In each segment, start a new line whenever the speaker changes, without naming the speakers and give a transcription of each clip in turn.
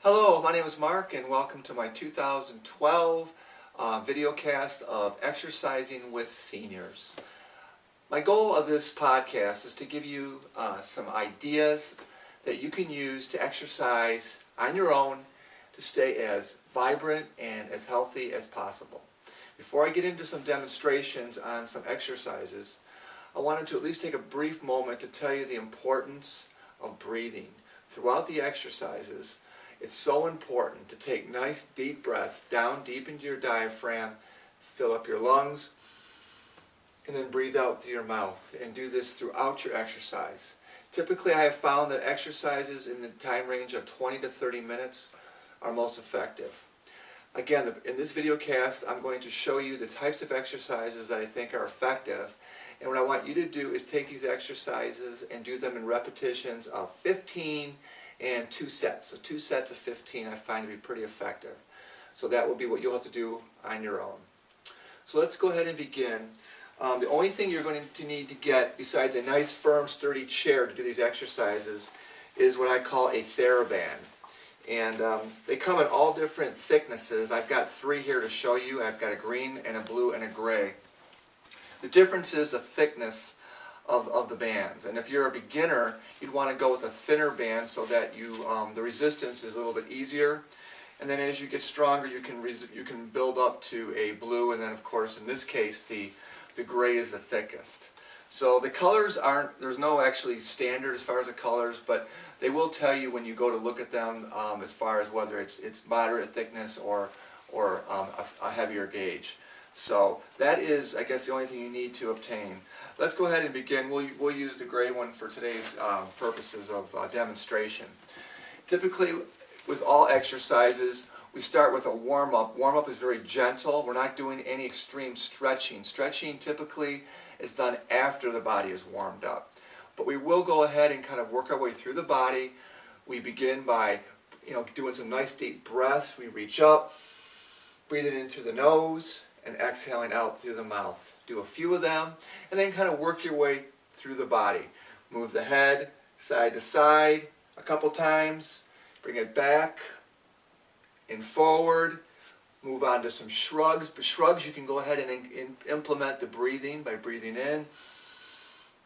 Hello, my name is Mark and welcome to my 2012 video cast of Exercising with Seniors. My goal of this podcast is to give you some ideas that you can use to exercise on your own to stay as vibrant and as healthy as possible. Before I get into some demonstrations on some exercises, I wanted to at least take a brief moment to tell you the importance of breathing. Throughout the exercises, it's so important to take nice deep breaths down deep into your diaphragm, fill up your lungs, and then breathe out through your mouth. And do this throughout your exercise. Typically, I have found that exercises in the time range of 20 to 30 minutes are most effective. Again, in this video cast, I'm going to show you the types of exercises that I think are effective. And what I want you to do is take these exercises and do them in repetitions of 15 and 2 sets. So 2 sets of 15 I find to be pretty effective. So that will be what you'll have to do on your own. So let's go ahead and begin. The only thing you're going to need to get besides a nice firm sturdy chair to do these exercises is what I call a Theraband. And they come in all different thicknesses. I've got 3 here to show you. I've got a green and a blue and a gray. The difference is the thickness of the bands, and if you're a beginner, you'd want to go with a thinner band so that the resistance is a little bit easier. And then as you get stronger, you can build up to a blue, and then of course in this case the gray is the thickest. So the colors there's no actually standard as far as the colors, but they will tell you when you go to look at them as far as whether it's moderate thickness or a heavier gauge. So that is, I guess, the only thing you need to obtain. Let's go ahead and begin. We'll use the gray one for today's purposes of demonstration. Typically, with all exercises, we start with a warm-up. Warm-up is very gentle. We're not doing any extreme stretching. Stretching typically is done after the body is warmed up. But we will go ahead and kind of work our way through the body. We begin by doing some nice deep breaths. We reach up, breathing in through the nose, and exhaling out through the mouth. Do a few of them, and then kind of work your way through the body. Move the head side to side a couple times, bring it back and forward. Move on to some shrugs. But shrugs, you can go ahead and implement the breathing by breathing in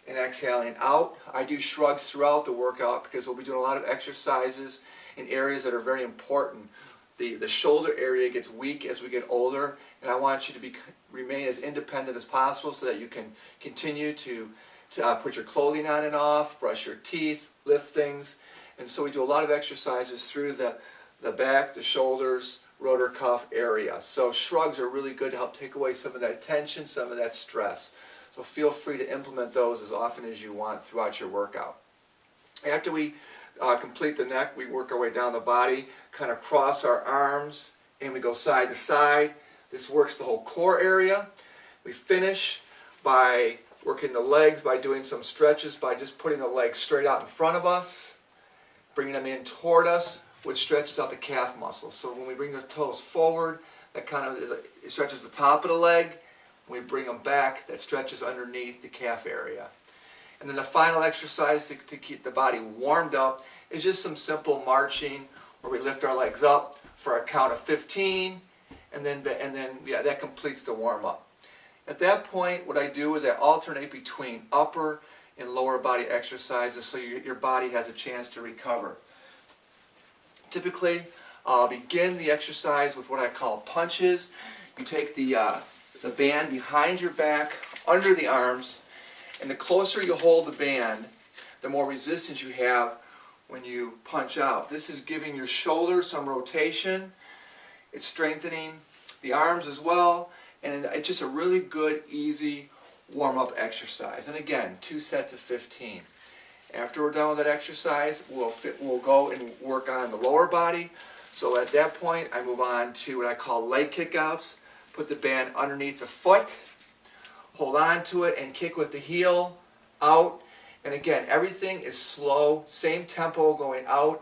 and exhaling out. I do shrugs throughout the workout because we'll be doing a lot of exercises in areas that are very important. The shoulder area gets weak as we get older, and I want you to remain as independent as possible so that you can continue to put your clothing on and off, brush your teeth, lift things. And so we do a lot of exercises through the back, the shoulders, rotor cuff area. So shrugs are really good to help take away some of that tension, some of that stress. So feel free to implement those as often as you want throughout your workout. After we complete the neck, we work our way down the body, kind of cross our arms, and we go side to side. This works the whole core area. We finish by working the legs by doing some stretches by just putting the legs straight out in front of us, bringing them in toward us, which stretches out the calf muscles. So when we bring the toes forward, that kind of it stretches the top of the leg. When we bring them back, that stretches underneath the calf area. And then the final exercise to keep the body warmed up is just some simple marching where we lift our legs up for a count of 15, and then that completes the warm-up. At that point, what I do is I alternate between upper and lower body exercises so your body has a chance to recover. Typically, I'll begin the exercise with what I call punches. You take the band behind your back, under the arms, and the closer you hold the band, the more resistance you have when you punch out. This is giving your shoulders some rotation. It's strengthening the arms as well. And it's just a really good, easy warm-up exercise. And again, 2 sets of 15. After we're done with that exercise, we'll go and work on the lower body. So at that point, I move on to what I call leg kickouts. Put the band underneath the foot, hold on to it, and kick with the heel out. And again, everything is slow, same tempo going out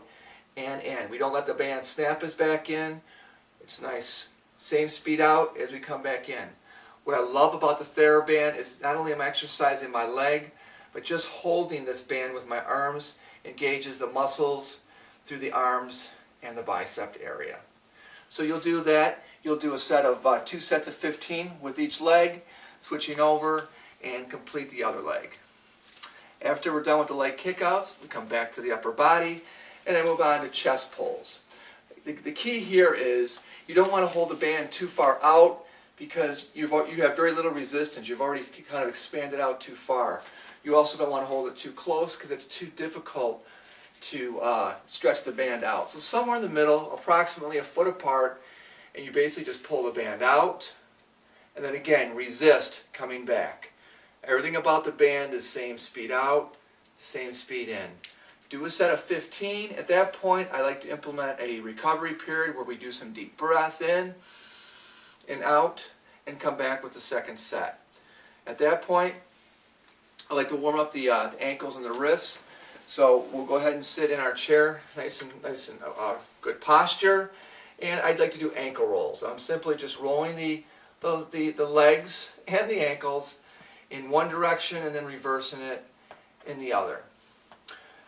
and in. We don't let the band snap us back in. It's nice. Same speed out as we come back in. What I love about the Theraband is not only am I exercising my leg, but just holding this band with my arms engages the muscles through the arms and the bicep area. So you'll do that. You'll do a set of 2 sets of 15 with each leg, switching over and complete the other leg. After we're done with the leg kickouts, we come back to the upper body and then move on to chest pulls. The key here is you don't want to hold the band too far out because you have very little resistance. You've already kind of expanded out too far. You also don't want to hold it too close because it's too difficult to stretch the band out. So somewhere in the middle, approximately a foot apart, and you basically just pull the band out and then again resist coming back. Everything about the band is same speed out, same speed in. Do a set of 15. At that point, I like to implement a recovery period where we do some deep breaths in and out and come back with the second set. At that point, I like to warm up the ankles and the wrists. So we'll go ahead and sit in our chair, nice and good posture. And I'd like to do ankle rolls. I'm simply just rolling the legs and the ankles in one direction and then reversing it in the other.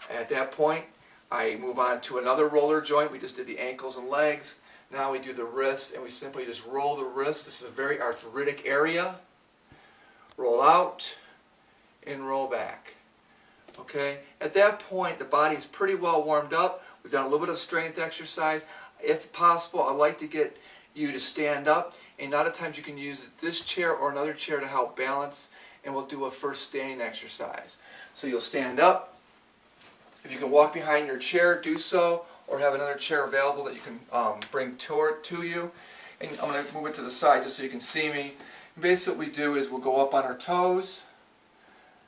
At that point, I move on to another roller joint. We just did the ankles and legs. Now we do the wrists, and we simply just roll the wrists. This is a very arthritic area. Roll out and roll back. Okay? At that point, the body's pretty well warmed up. We've done a little bit of strength exercise. If possible, I like to get you to stand up, and a lot of times you can use this chair or another chair to help balance, and we'll do a first standing exercise. So you'll stand up. If you can walk behind your chair, do so, or have another chair available that you can bring to you. And I'm going to move it to the side just so you can see me. And basically what we do is we'll go up on our toes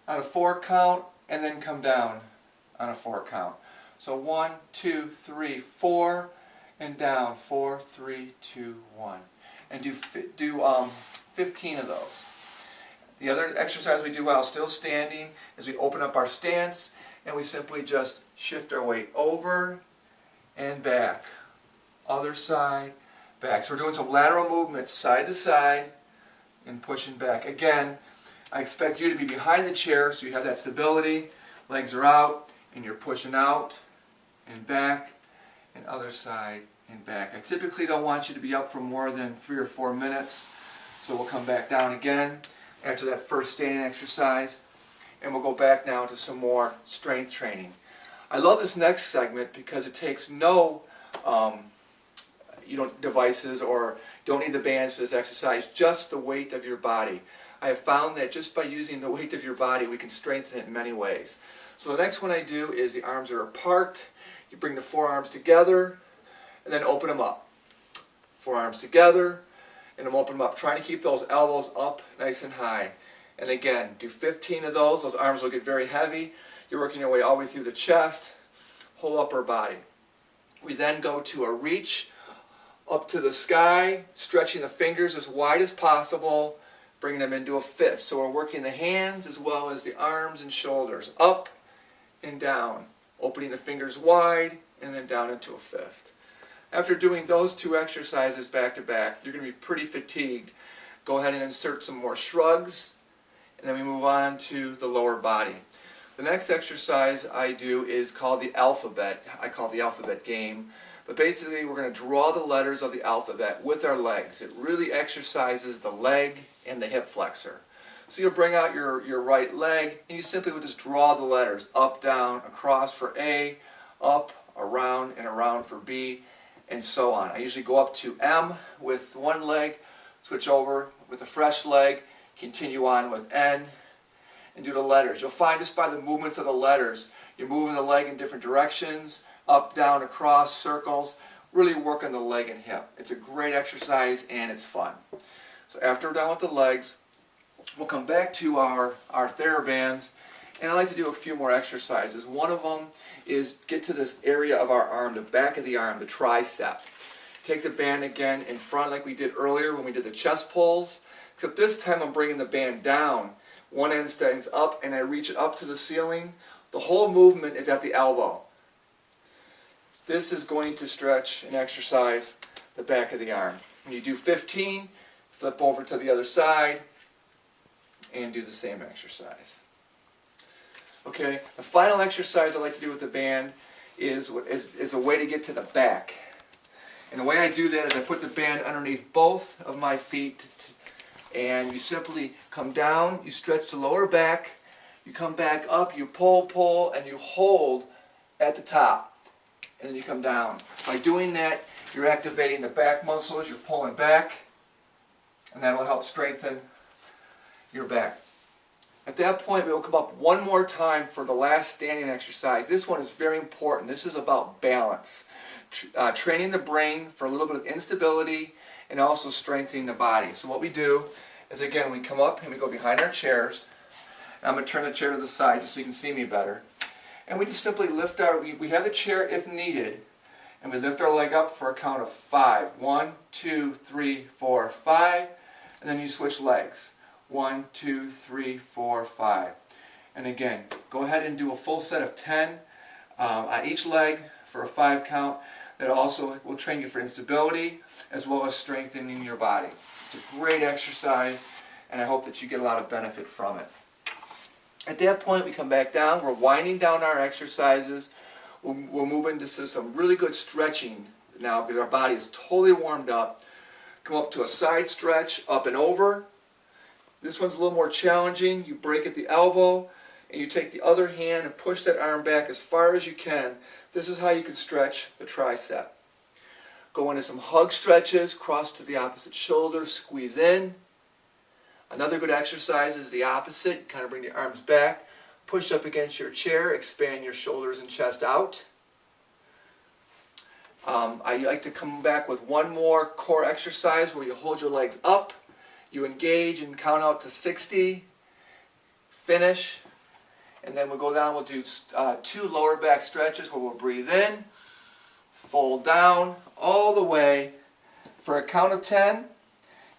on a 4 count and then come down on a 4 count. So 1, 2, 3, 4 and down. 4, 3, 2, 1. And do 15 of those. The other exercise we do while still standing is we open up our stance and we simply just shift our weight over and back. Other side, back. So we're doing some lateral movements side to side and pushing back. Again, I expect you to be behind the chair so you have that stability. Legs are out and you're pushing out and back and other side and back. I typically don't want you to be up for more than 3 or 4 minutes. So we'll come back down again after that first standing exercise. And we'll go back now to some more strength training. I love this next segment because it takes no devices or don't need the bands for this exercise, just the weight of your body. I have found that just by using the weight of your body, we can strengthen it in many ways. So the next one I do is the arms are apart. You bring the forearms together and then open them up. Forearms together and then open them up, trying to keep those elbows up nice and high. And again, do 15 of those. Those arms will get very heavy. You're working your way all the way through the chest, whole upper body. We then go to a reach up to the sky, stretching the fingers as wide as possible, bringing them into a fist. So we're working the hands as well as the arms and shoulders, up and down, opening the fingers wide and then down into a fist. After doing those 2 exercises back to back, you're going to be pretty fatigued. Go ahead and insert some more shrugs. And then we move on to the lower body. The next exercise I do is called the alphabet. I call it the alphabet game. But basically we're going to draw the letters of the alphabet with our legs. It really exercises the leg and the hip flexor. So you'll bring out your right leg and you simply would just draw the letters up, down, across for A, up, around, and around for B, and so on. I usually go up to M with one leg, switch over with a fresh leg, continue on with N, and do the letters. You'll find just by the movements of the letters, you're moving the leg in different directions, up, down, across, circles, really work on the leg and hip. It's a great exercise and it's fun. So after we're done with the legs, we'll come back to our Therabands, and I like to do a few more exercises. One of them is get to this area of our arm, the back of the arm, the tricep. Take the band again in front like we did earlier when we did the chest pulls. Except this time I'm bringing the band down. One end stands up and I reach it up to the ceiling. The whole movement is at the elbow. This is going to stretch and exercise the back of the arm. When you do 15, flip over to the other side and do the same exercise. Okay, the final exercise I like to do with the band is a way to get to the back. And the way I do that is I put the band underneath both of my feet, and you simply come down, you stretch the lower back, you come back up, you pull, and you hold at the top, and then you come down. By doing that, you're activating the back muscles, you're pulling back, and that will help strengthen your back. At that point, we will come up one more time for the last standing exercise. This one is very important. This is about balance. Training the brain for a little bit of instability and also strengthening the body. So what we do is, again, we come up and we go behind our chairs. I'm going to turn the chair to the side just so you can see me better. And we just simply lift we have the chair if needed, and we lift our leg up for a count of 5. 1, 2, 3, 4, 5. And then you switch legs. 1, 2, 3, 4, 5. And again, go ahead and do a full set of 10 on each leg for a 5 count. That also will train you for instability as well as strengthening your body. It's a great exercise, and I hope that you get a lot of benefit from it. At that point, we come back down. We're winding down our exercises. We'll move into some really good stretching now because our body is totally warmed up. Come up to a side stretch, up and over. This one's a little more challenging. You break at the elbow, and you take the other hand and push that arm back as far as you can. This is how you can stretch the tricep. Go into some hug stretches, cross to the opposite shoulder, squeeze in. Another good exercise is the opposite. Kind of bring the arms back, push up against your chair, expand your shoulders and chest out. I like to come back with one more core exercise where you hold your legs up, you engage and count out to 60, finish, and then we'll go down, we'll do 2 lower back stretches where we'll breathe in, fold down all the way for a count of 10.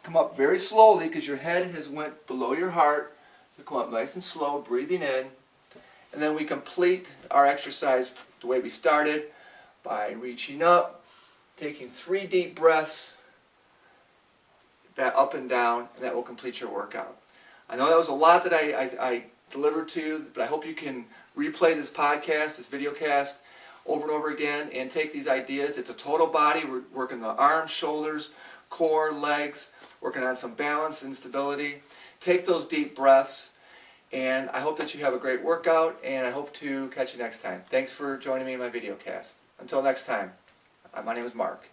Come up very slowly because your head has went below your heart. So come up nice and slow, breathing in. And then we complete our exercise the way we started by reaching up, taking 3 deep breaths, up and down, and that will complete your workout. I know that was a lot that I delivered to you, but I hope you can replay this podcast, this video cast, over and over again and take these ideas. It's a total body. We're working the arms, shoulders, core, legs, working on some balance and stability. Take those deep breaths, and I hope that you have a great workout, and I hope to catch you next time. Thanks for joining me in my video cast. Until next time, my name is Mark.